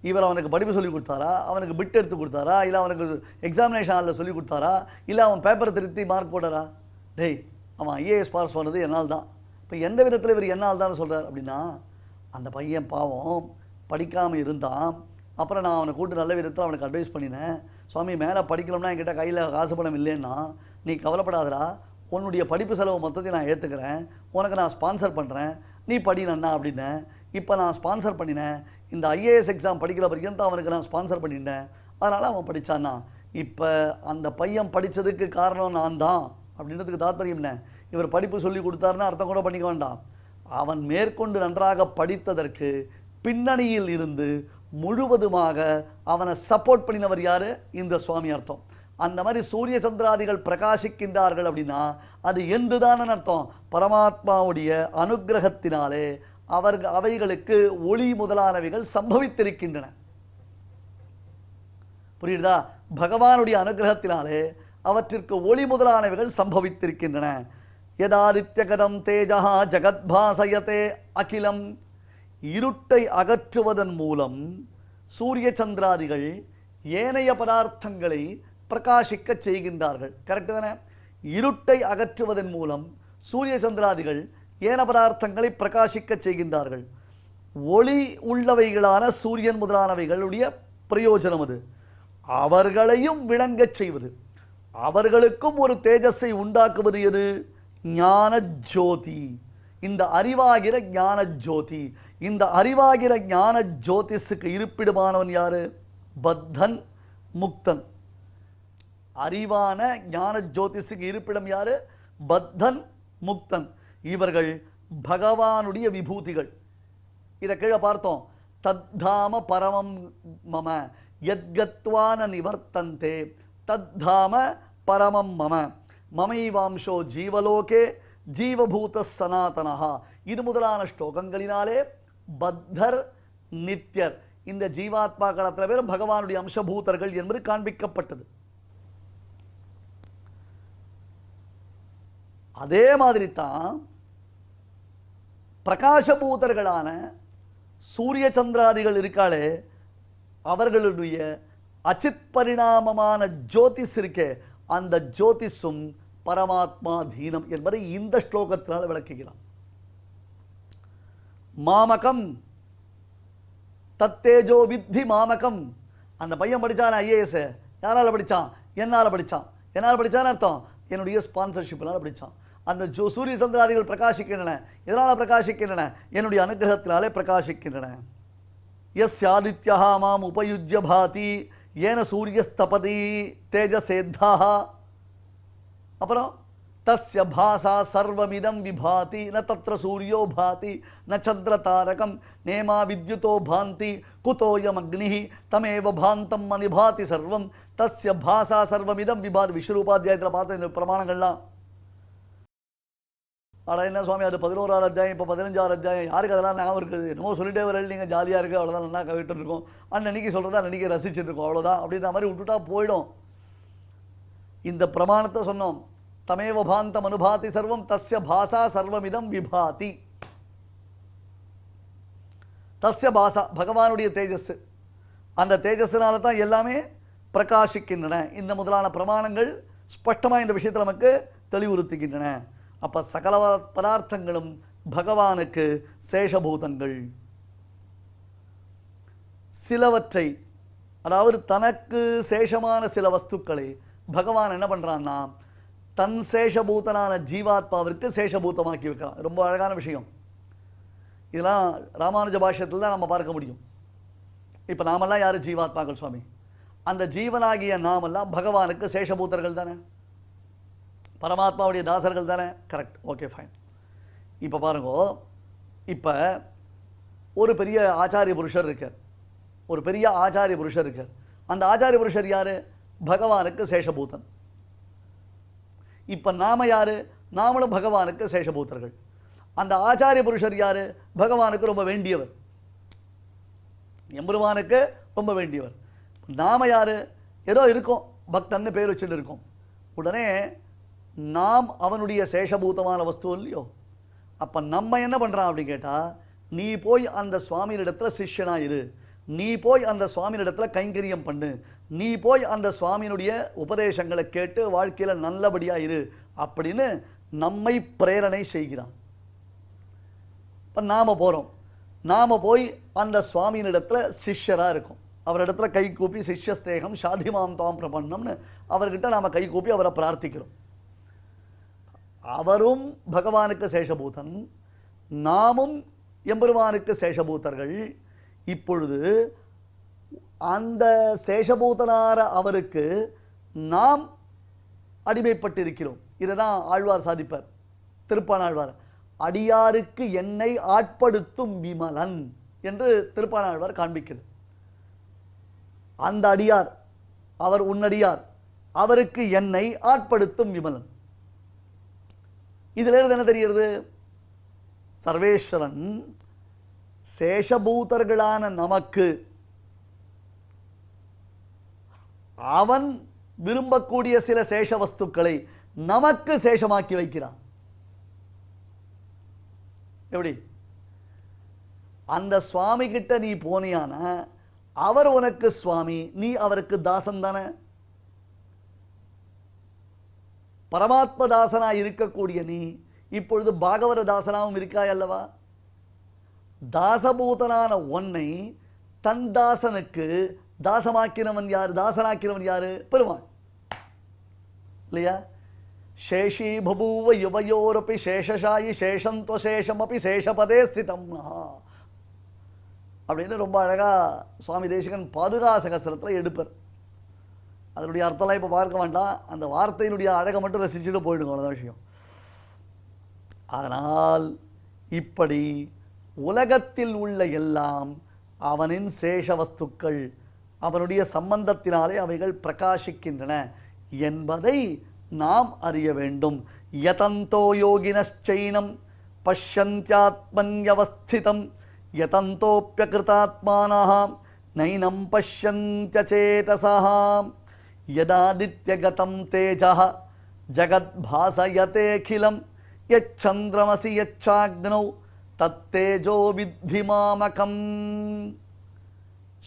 இவர் அவனுக்கு படிப்பு சொல்லி கொடுத்தாரா, அவனுக்கு பிட் எடுத்து கொடுத்தாரா, இல்லை அவனுக்கு எக்ஸாமினேஷன் ஹாலில் சொல்லி கொடுத்தாரா, இல்லை அவன் பேப்பரை திருத்தி மார்க் போட்டாரா? டேய், அவன் ஐஏஎஸ் பாஸ் பண்ணது என்னால் தான். இப்போ எந்த விதத்தில் இவர் என்னால் தான் சொல்கிறார் அப்படின்னா, அந்த பையன் பாவம் படிக்காமல் இருந்தான். அப்புறம் நான் அவனை கூட்டு நல்ல விதத்தில் அவனுக்கு அட்வைஸ் பண்ணினேன். சுவாமி, மேலே படிக்கணும்னா என்கிட்ட கையில் காசு பணம் இல்லைன்னா நீ கவலைப்படாதரா, உன்னுடைய படிப்பு செலவு மொத்தத்தையும் நான் ஏற்றுக்கிறேன், உனக்கு நான் ஸ்பான்சர் பண்ணுறேன், நீ படினண்ணா அப்படின்னேன். இப்போ நான் ஸ்பான்சர் பண்ணினேன், இந்த ஐஏஎஸ் எக்ஸாம் படிக்கிற வரைக்கும் தான் அவனுக்கு நான் ஸ்பான்சர் பண்ணிட்டேன், அதனால் அவன் படித்தான்னா. இப்போ அந்த பையன் படித்ததுக்கு காரணம் நான் தான் அப்படின்றதுக்கு தாத்பரியம் என்ன? இவர் படிப்பு சொல்லி கொடுத்தாருன்னா அர்த்தம் கூட பண்ணிக்க வேண்டாம். அவன் மேற்கொண்டு நன்றாக படித்ததற்கு பின்னணியில் இருந்து முழுவதுமாக அவனை சப்போர்ட் பண்ணினவர் யாரு? இந்த சுவாமி அர்த்தம். அந்த மாதிரி சூரிய சந்திராதிகள் பிரகாசிக்கின்றார்கள் அப்படின்னா அது எந்துதான அர்த்தம்? பரமாத்மாவுடைய அனுகிரகத்தினாலே அவைகளுக்கு ஒளி முதலானவைகள் சம்பவித்திருக்கின்றன. புரியுதா? பகவானுடைய அனுகிரகத்தினாலே அவற்றிற்கு ஒளி முதலானவைகள் சம்பவித்திருக்கின்றன. யதாதித்யகரம் தேஜா ஜகத்பாசயதே அகிலம். இருட்டை அகற்றுவதன் மூலம் சூரிய சந்திராதிகள் ஏனைய பதார்த்தங்களை பிரகாசிக்க செய்கின்றார்கள். கரெக்டு தானே? இருட்டை அகற்றுவதன் மூலம் சூரிய சந்திராதிகள் ஏன பதார்த்தங்களை பிரகாசிக்க செய்கின்றார்கள். ஒளி உள்ளவைகளான சூரியன் முதலானவைகளுடைய பிரயோஜனம் அது. அவர்களையும் விளங்கச் செய்வது, அவர்களுக்கும் ஒரு தேஜஸை உண்டாக்குவது எது? ஞான ஜோதி. இந்த அறிவாகிற ஞான ஜோதி. இந்த அறிவாகிற ஞான ஜோதிஷுக்கு இருப்பிடமானவன் யாரு? பத்தன், முக்தன். அறிவான ஞான ஜோதிஷுக்கு இருப்பிடம் யாரு? பத்தன், முக்தன். இவர்கள் பகவானுடைய விபூதிகள். இதை கீழே பார்த்தோம். தத்தாம பரமம் மம யத்கத்வான நிவர்த்தந்தே தத்தாம பரமம் மம மமைவாம்சோ ஜீவலோகே ஜீவபூத சனாதனஹா. இது முதலான ஸ்லோகங்களினாலே பத்தர், நித்யர், இந்த ஜீவாத்மாக்கள் அத்தனை பேரும் பகவானுடைய அம்சபூதர்கள் என்பது காண்பிக்கப்பட்டது. அதே மாதிரி தான் பிரகாசபூதர்களான சூரிய சந்திராதிகள் இருக்காளே, அவர்களுடைய அச்சித் பரிணாமமான ஜோதிஷ் இருக்கே, அந்த ஜோதிஷும் பரமாத்மா தீனம் என்பதை இந்த ஸ்லோகத்தினால் விளக்குகிறான். மாமகம் தத்தேஜோ வித்தி மாமகம். அந்த பையன் படித்தான் ஐஏஎஸ். யாரால் படித்தான்? என்னால் படித்தான். என்னால் படித்தான்னு அர்த்தம் என்னுடைய ஸ்பான்சர்ஷிப்னால் படித்தான். அந்த சூரிய சந்திராதிகள் பிரகாசிக்கின்றன. எதனால் பிரகாசிக்கின்றன? என்னுடைய அனுகிரகத்தினாலே பிரகாசிக்கின்றன. எஸ் ஆதித்யா மாம் உபயுஜ்ய பாதி ஏன சூரியஸ்தபதி தேஜசேத்தாக. அப்புறம் தஸ்ய பாசா சர்வமிதம் விபாதி ந தத்ர சூரியோ பாதி ந சந்திர தாரகம் நேமா வித்யுதோ பாந்தி குதோயம் அக்னிஹி தமேவ பாந்தம் அனிபாதி சர்வம் தஸ்ய பாசா சர்வமிதம் விபாதி. விஸ்வரூபாத்தியாயத்தில் பார்த்த இந்த பிரமாணங்கள்லாம் ஆனால் என்ன சுவாமி அது 11ஆவது அத்தியாயம், இப்போ 15ஆவது அத்தியாயம், யாருக்கு அதெல்லாம் ஞாபகம் இருக்குது? என்னமோ சொல்லிட்டே வரல, நீங்கள் ஜாலியாக இருக்குது, அவ்வளோதான், நல்லா கவிட்டு இருக்கோம், அன்னைக்கு சொல்கிறதா அன்னைக்கு ரசிச்சுட்டு இருக்கோம், அவ்வளோதான் அப்படின்ற மாதிரி விட்டுட்டா போயிடும். இந்த பிரமாணத்தை சொன்னோம். தமேவ பாந்தம் அனுபாதி சர்வம் தஸ்ய பாசா சர்வமிதம் விபாதி. தஸ்ய பாசா பகவானுடைய தேஜஸ். அந்த தேஜஸ்னால தான் எல்லாமே பிரகாசிக்கின்றன. இந்த முதலான பிரமாணங்கள் ஸ்பஷ்டமாக இந்த விஷயத்தில் நமக்கு தெளிவுறுத்துகின்றன. அப்போ சகல பதார்த்தங்களும் பகவானுக்கு சேஷபூதங்கள். சிலவற்றை, அதாவது தனக்கு சேஷமான சில வஸ்துக்களை பகவான் என்ன பண்ணுறான்னா தன் சேஷபூதனான ஜீவாத்மாவிற்கு சேஷபூதமாக்கி வைக்கிறான். ரொம்ப அழகான விஷயம். இதெல்லாம் ராமானுஜ பாஷ்யத்தில் தான் நம்ம பார்க்க முடியும். இப்போ நாமெல்லாம் யார்? ஜீவாத்மாக்கள் சுவாமி. அந்த ஜீவனாகிய நாமெல்லாம் பகவானுக்கு சேஷபூதர்கள் தானே, பரமாத்மாவுடைய தாசர்கள் தானே. Correct, okay, fine. இப்போ பாருங்க, இப்போ ஒரு பெரிய ஆச்சாரிய புருஷர் இருக்கார். ஒரு பெரிய ஆச்சாரிய புருஷர் இருக்கார். அந்த ஆச்சாரிய புருஷர் யார்? பகவானுக்கு சேஷபூதன். இப்போ நாம யார்? நாமளும் பகவானுக்கு சேஷபூத்தர்கள். அந்த ஆச்சாரிய புருஷர் யார்? பகவானுக்கு ரொம்ப வேண்டியவர், எம்பெருமானுக்கு ரொம்ப வேண்டியவர். நாம யார்? ஏதோ இருக்கோம், பக்தன்னு பேர் வச்சுட்டு இருக்கோம். உடனே நாம் அவனுடைய சேஷபூதமான வஸ்து இல்லையோ. அப்போ நம்ம என்ன பண்ணுறான் அப்படின்னு கேட்டால், நீ போய் அந்த சுவாமியினிடத்தில் சிஷ்யனாயிரு, நீ போய் அந்த சுவாமியினிடத்தில் கைங்கரியம் பண்ணு, நீ போய் அந்த சுவாமியினுடைய உபதேசங்களை கேட்டு வாழ்க்கையில் நல்லபடியாக இரு அப்படின்னு நம்மை பிரேரணை செய்கிறான். இப்போ நாம் போகிறோம், நாம் போய் அந்த சுவாமியினிடத்தில் சிஷ்யராக இருக்கும். அவரிடத்துல கை கூப்பி சிஷ்யஸ்தேகம் ஷாதிமாம் தாம் பிரபன்னம்னு அவர்கிட்ட நாம் கை கூப்பி அவரை பிரார்த்திக்கிறோம். அவரும் பகவானுக்கு சேஷபூதன், நாமும் எம்பெருமானுக்கு சேஷபூதர்கள். இப்பொழுது அந்த சேஷபூதனார அவருக்கு நாம் அடிமைப்பட்டிருக்கிறோம். இதுதான் ஆழ்வார் சாதிப்பார், திருப்பானாழ்வார். அடியாருக்கு என்னை ஆட்படுத்தும் விமலன் என்று திருப்பானாழ்வார் காண்பிக்கிறது. அந்த அடியார், அவர் உன்னடியார், அவருக்கு என்னை ஆட்படுத்தும் விமலன். இதுல இருந்து என்ன தெரிகிறது? சர்வேஸ்வரன் சேஷபூதர்களான நமக்கு அவன் விரும்பக்கூடிய சில சேஷ வஸ்துக்களை நமக்கு சேஷமாக்கி வைக்கிறான். எப்படி? அந்த சுவாமி கிட்ட நீ போனியான அவர் உனக்கு சுவாமி, நீ அவருக்கு தாசன் தானே. பரமாத்ம தாசனா இருக்கக்கூடிய நீ இப்பொழுது பாகவத தாசனாவும் இருக்காய் அல்லவா. தாசபூதனான ஒன்னை தன் தாசனுக்கு தாசமாக்கினவன் யார்? தாசனாக்கினவன் யாரு? பெருமாள் இல்லையா? சேஷி பபூவ யுவயோரப்பி சேஷசாயி சேஷந்த்வசேஷம் அப்படி சேஷபதே ஸ்திதம் அப்படின்னு ரொம்ப அழகா சுவாமி தேசிகன் பாதுகாசகஸ்திரத்தில் எடுப்பர். அதனுடைய அர்த்தம்லாம் இப்போ பார்க்க வேண்டாம், அந்த வார்த்தையினுடைய அழகை மட்டும் ரசிச்சுட்டு போயிடுங்க, அவ்வளோதான் விஷயம். அதனால் இப்படி உலகத்தில் உள்ள எல்லாம் அவனின் சேஷ வஸ்துக்கள், அவனுடைய சம்பந்தத்தினாலே அவைகள் பிரகாசிக்கின்றன என்பதை நாம் அறிய வேண்டும். யதந்தோ யோகினச்சைனம் பஷ்யந்த்யாத்மன்யவஸ்திதம் யதந்தோப்யகிருதாத்மானஹ நைனம் பஷ்யந்த்யசேதசஹ யதாதித்யகதம் தேஜः ஜகத்பாசயதேகிலம் யச்சந்திரமசி யச்சாக்னௌ தத்தேஜோ வித்தி மாமகம்.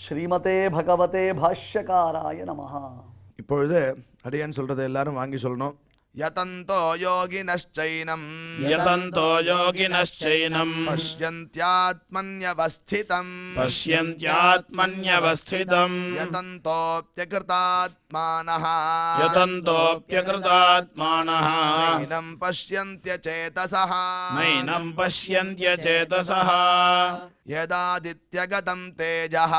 ஸ்ரீமதே பகவதே பாஷ்யகாராய நமஹ. இப்பொழுது அடியான் சொல்கிறத எல்லாரும் வாங்கி சொல்லணும். யதந்தோ யோகினश्चैनं यतन्तो योगिनश्चैनं பஷ்யந்த்யாத்மன்யவஸ்திதம் पश्यन्त्यात्मन्यवस्थितं யதந்தோப்யகிருதாத்மானः यतन्तोऽप्यकृतात्मानः நைனம் பஷ்யந்த்யசேதசः नैनं पश्यन्त्यचेतसः யதாதித்யகதம் தேஜः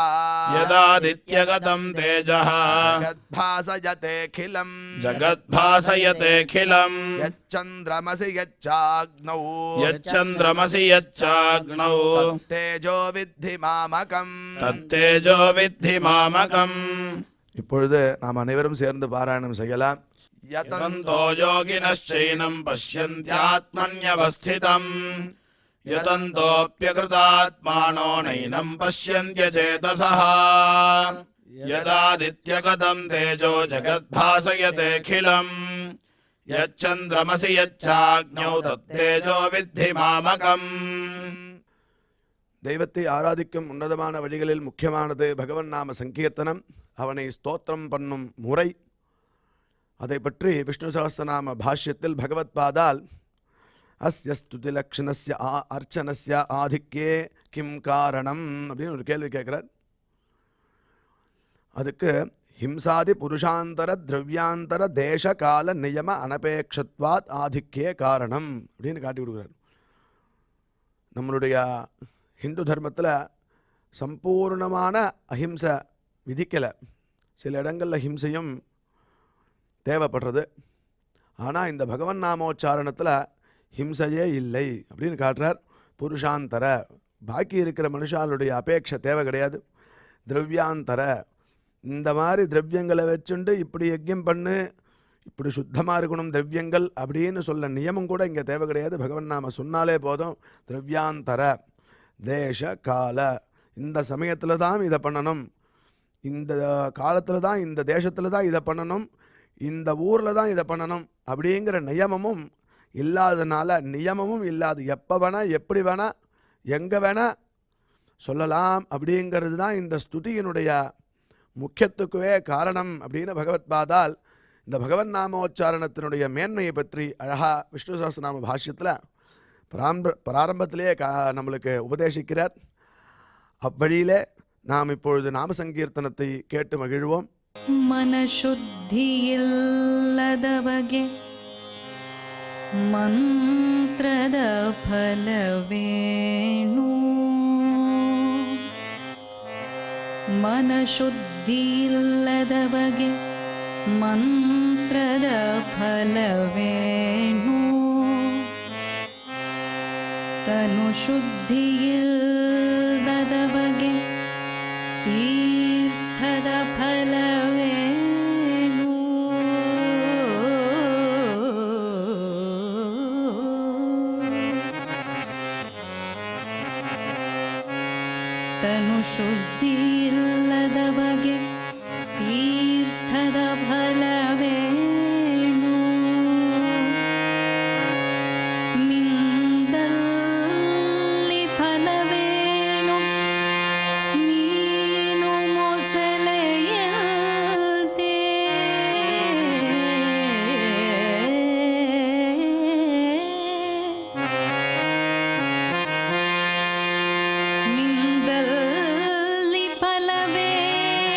यदादित्यगतं तेजः ஜகத்பாசயதேகிலம் जगद्भासयतेऽखिलम् யச்சந்திரமசி யச்சாக்னௌ यच्चन्द्रमसि यच्चाग्नौ தேஜோ வித்தி மாமகம். तत्तेजो विद्धि मामकम् இப்பொழுது நாம் அனைவரும் சேர்ந்து பாராயணம் செய்யலாம். यतन्तो योगिनश्चैनं पश्यन्त्यात्मन्यवस्थितम् यतन्तोऽप्यकृतात्मानो नैनं पश्यन्त्यचेतसः यदादित्यगतं तेजो जगद्भासयतेऽखिलम् यच्चन्द्रमसि यच्चाग्नौ तत्तेजो विद्धि मामकम् தெய்வத்தை ஆராதிக்கும் உன்னதமான வழிகளில் முக்கியமானது பகவன் நாம சங்கீர்த்தனம், அவனை ஸ்தோத்திரம் பண்ணும் முறை. அதை பற்றி விஷ்ணு சகஸ்ரநாம பாஷ்யத்தில் பகவத் பாதால் அஸ்ய ஸ்துதி லக்ஷணஸ்ய அர்ச்சனஸ்ய ஆதிக்கே கிம் காரணம் அப்படின்னு ஒரு கேள்வி கேட்குறார். அதுக்கு ஹிம்சாதி புருஷாந்தர திரவியாந்தர தேச கால நியம அனபேட்சத்வாத் ஆதிக்கே காரணம் அப்படின்னு காட்டி கொடுக்குறார். நம்மளுடைய ஹிந்து தர்மத்தில் சம்பூர்ணமான அஹிம்சை விதிக்கலை. சில இடங்களில் ஹிம்சையும் தேவைப்படுறது. ஆனால் இந்த பகவன் நாமோச்சாரணத்தில் ஹிம்சையே இல்லை அப்படின்னு காட்டுறார். புருஷாந்தர பாக்கி இருக்கிற மனுஷாளுடைய அபேட்சை தேவை கிடையாது. திரவியாந்தர இந்த மாதிரி திரவியங்களை வச்சுண்டு இப்படி யஜ்யம் பண்ணு, இப்படி சுத்தமாக இருக்கணும் திரவியங்கள் அப்படின்னு சொல்ல நியமம் கூட இங்கே தேவை கிடையாது. பகவன் நாம சொன்னாலே போதும். திரவியாந்தர தேச கால இந்த சமயத்தில் தான் இதை பண்ணணும், இந்த காலத்தில் தான் இந்த தேசத்தில் தான் இதை பண்ணணும், இந்த ஊரில் தான் இதை பண்ணணும் அப்படிங்கிற நியமமும் இல்லாதனால, நியமமும் இல்லாது எப்போ வேணால் எப்படி வேணால் எங்கே வேணால் சொல்லலாம் அப்படிங்கிறது தான் இந்த ஸ்துதியினுடைய முக்கியத்துக்குவே காரணம் அப்படின்னு பகவத் பாதால் இந்த பகவன் நாமோச்சாரணத்தினுடைய மேன்மையை பற்றி அழகா விஷ்ணு சஹஸ்ரநாம பாஷ்யத்தில் பிராரம்பத்திலேயே நம்மளுக்கு உபதேசிக்கிறார். அவ்வழியிலே நாம் இப்பொழுது நாம சங்கீர்த்தனத்தை கேட்டு மகிழ்வோம். ಮನಶುದ್ಧಿಯಿಲ್ಲದವಗೆ ಮಂತ್ರದ ಫಲವೇಣು ಮನಶುದ್ಧಿಯಿಲ್ಲದವಗೆ ಮಂತ್ರದ ಫಲವೇಣು ತನುಶುದ್ಧಿಯಿಲ್ಲದವಗೆ ತೀರ್ಥದ ಫಲವೇಣು ತನುಶುದ್ಧಿಯಿಲ್ಲದವಗೆ ತೀರ್ಥದ ಫಲವೇಣು ಮಿಂದಲ್ಲಿ ಫಲವೇಣು ಮೀನು ಮೊಸಳೆಯಂತೆ ಮಿಂದಲ್ಲಿ ಫಲವೇಣು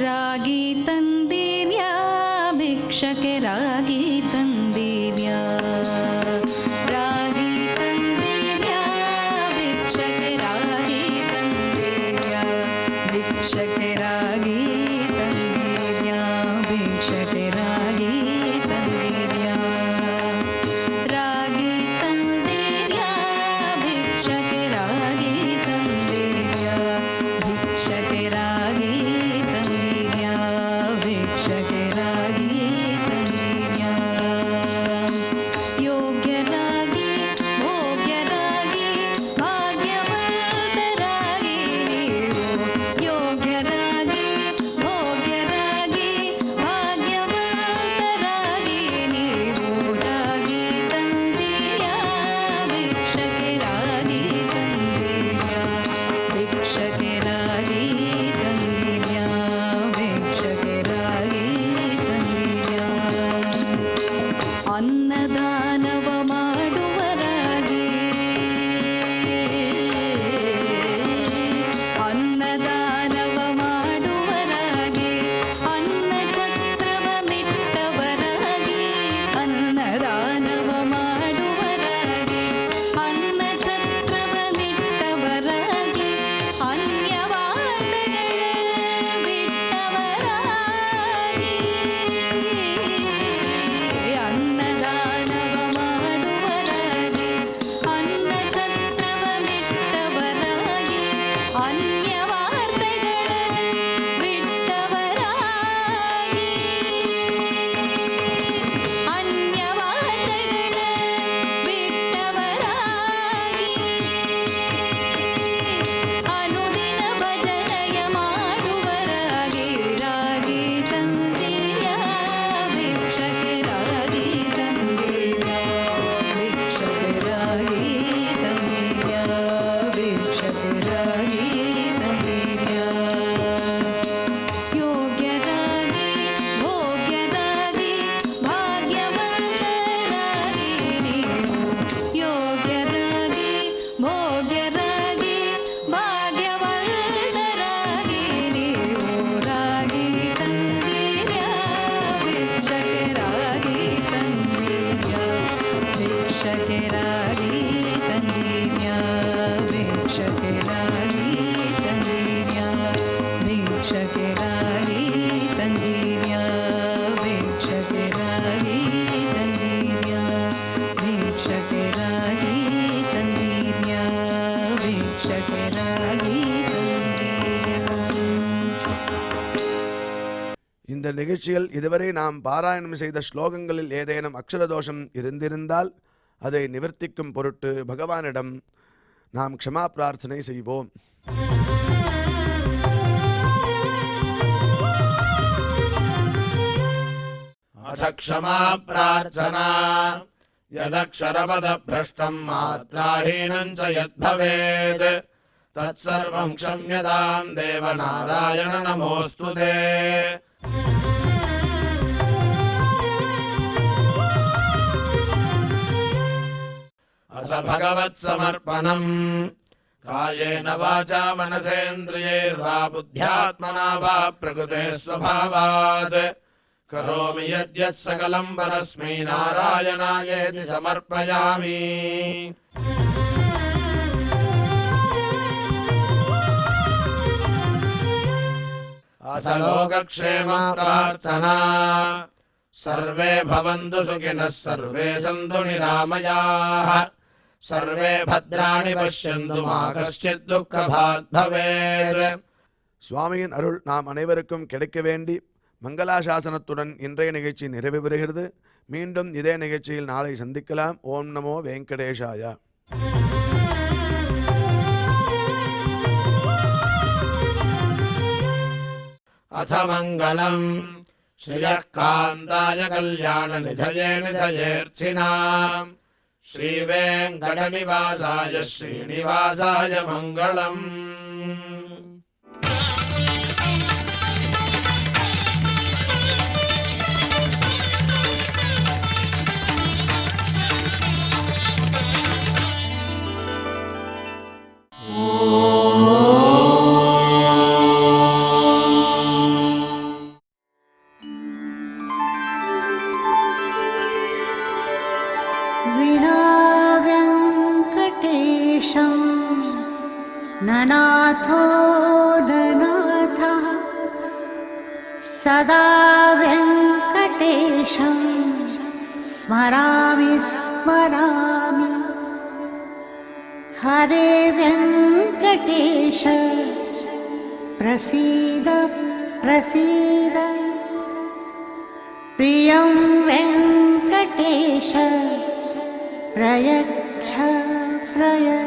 ರಾಗಿ ತಂದಿರ್ಯಾ ಭಿಕ್ಷಕ್ಕೆ ರಾಗಿ ತಂದಿರ್ಯಾ ರಾಗಿ ತಂದಿರ್ಯಾ ಭಿಕ್ಷಕ್ಕೆ ರಾಗಿ ತಂದಿರ್ಯಾ ಭಿಕ್ಷಕ್ಕೆ ರಾಗಿ ತಂದಿರ್ಯಾ ಭಿಕ್ಷಕ್ಕೆ ರಾಗಿ ತಂದಿರ್ಯಾ ರಾಗಿ ತಂದಿರ್ಯಾ ಭಿಕ್ಷಕ್ಕೆ ರಾಗಿ ತಂದಿರ್ಯಾ ಭಿಕ್ಷಕ್ಕೆ ರಾಗಿ ತಂದಿರ್ಯಾ ಭಿಕ್ಷಕ್ಕೆ ರಾಗಿ ತಂದಿರ್ಯಾ ಯೋಗ್ಯರಾಗಿ ಭೋಗ್ಯರಾಗಿ ಭಾಗ್ಯವಂತರಾಗಿ ನೀವು ಯೋಗ್ಯರಾಗಿ ಭೋಗ್ಯರಾಗಿ ಭಾಗ್ಯವಂತರಾಗಿ ನೀವು ರಾಗಿ ತಂದಿರ್ಯಾ ಭಿಕ್ಷಕ್ಕೆ ರಾಗಿ ತಂದಿರ್ಯಾ ಭಿಕ್ಷಕ್ಕೆ ರಾಗಿ ತಂದಿರ್ಯಾ ಭಿಕ್ಷಕ್ಕೆ ರಾಗಿ ತಂದಿರ್ಯಾ ಅನ್ನದಾನವ ಮಾಡುವರಾಗಿ ಅನ್ನದಾನವ ಮಾಡುವರಾಗಿ ಅನ್ನ ಛತ್ರವ ಮಿಟ್ಟವರಾಗಿ ಅನ್ನದಾನವ ಮಾಡುವರಾಗಿ ಅನ್ನ ಛತ್ರವ ಮಿಟ್ಟವರಾಗಿ ಅನ್ಯವಾದಗಳ ಬಿಟ್ಟವರಾಗಿ ಅನ್ನದಾನವ ಮಾಡುವರಾಗಿ ಅನ್ನ ಛತ್ರವ ಮಿಟ್ಟವರಾಗಿ ಅನ್ಯವಾರ್ತೆಗಳ ಬಿಟ್ಟವರಾಗಿ ಅನ್ಯವಾರ್ತೆಗಳ ಬಿಟ್ಟವರಾಗಿ ಅನುದಿನ ಭಜನೆಯ ಮಾಡುವರಾಗಿ ರಾಗಿ ತಂದಿರ್ಯಾ ಭಿಕ್ಷಕ್ಕೆ ರಾಗಿ ತಂದಿರ್ಯಾ ಭಿಕ್ಷಕ್ಕೆ ರಾಗಿ ತಂದಿರ್ಯಾ ಭಿಕ್ಷಕ್ಕೆ ರಾಗಿ ತಂದಿರ್ಯಾ ಯೋಗ್ಯರಾಗಿ ಭೋಗ್ಯರಾಗಿ ಭಾಗ್ಯವಂತರಾಗಿ ನೀವು ಯೋಗ್ಯರಾಗಿ ಭೋಗ್ಯರಾಗಿ ಭಾಗ್ಯವಂತರಾಗಿ ನೀವು ರಾಗಿ ತಂದಿರ್ಯಾ ಭಿಕ್ಷಕ್ಕೆ ರಾಗಿ ತಂದಿರ್ಯಾ ಭಿಕ್ಷಕ್ಕೆ ರಾಗಿ ತಂದಿರ್ಯಾ ಭಿಕ್ಷಕ್ಕೆ ರಾಗಿ ತಂದಿರ್ಯಾ ಭಿಕ್ಷಕ್ಕೆ ರಾಗಿ ತಂದಿರ್ಯಾ ಭಿಕ್ಷಕ್ಕೆ ರಾಗಿ ತಂದಿರ್ಯಾ ಭಿಕ್ಷಕ್ಕೆ ರಾಗಿ ತಂದಿರ್ಯಾ ಭಿಕ್ಷಕ್ಕೆ ರಾಗಿ ತಂದಿರ್ಯಾ இந்த நிகழ்ச்சியில் இதுவரை நாம் பாராயணம் செய்த ஸ்லோகங்களில் ஏதேனும் அக்ஷரதோஷம் இருந்திருந்தால் அதை நிவர்த்திக்கும் பொருட்டு பகவானிடம் நாம் க்ஷமா பிரார்த்தனை செய்வோம். अथ क्षमा प्रार्थना यदक्षरपदभ्रष्टं मात्राहीनं च यद्भवेत् तत्सर्वं क्षम्यतां देवनारायण नमोऽस्तु ते अथ भगवत्समर्पणम् कायेन वाचा मनसेन्द्रियैर्वा बुद्ध्यात्मना वा प्रकृते स्वभावात् करोमि यद्यत् सकलं परस्मै नारायणायेति समर्पयामि अथ लोकक्षेम प्रार्थना सर्वे भवन्तु सुखिनः सर्वे सन्तु निरामयाः सर्वे भद्राणि पश्यन्तु मा कश्चित् दुःखभाग् भवेत्. சுவாமியின் அருள் நாம் அனைவருக்கும் கிடைக்க வேண்டி மங்களாசாசனத்துடன் இன்றைய நிகழ்ச்சி நிறைவு பெறுகிறது. மீண்டும் இதே நிகழ்ச்சியில் நாளை சந்திக்கலாம். ஓம் நமோ வெங்கடேஷாய. अथ मङ्गलम् श्रियः कान्ताय कल्याणनिधये निधयेऽर्थिनाम् श्रीवेङ्कटनिवासाय श्रीनिवासाय मङ्गलम्. वेङ्कटेशं ननाथो ननाथः सदा वेङ्कटेशं स्मरामि स्मरामि हरे वेङ्कटेश प्रसीद प्रसीद प्रियं वेङ्कटेश प्रयच्छ प्रयच्छ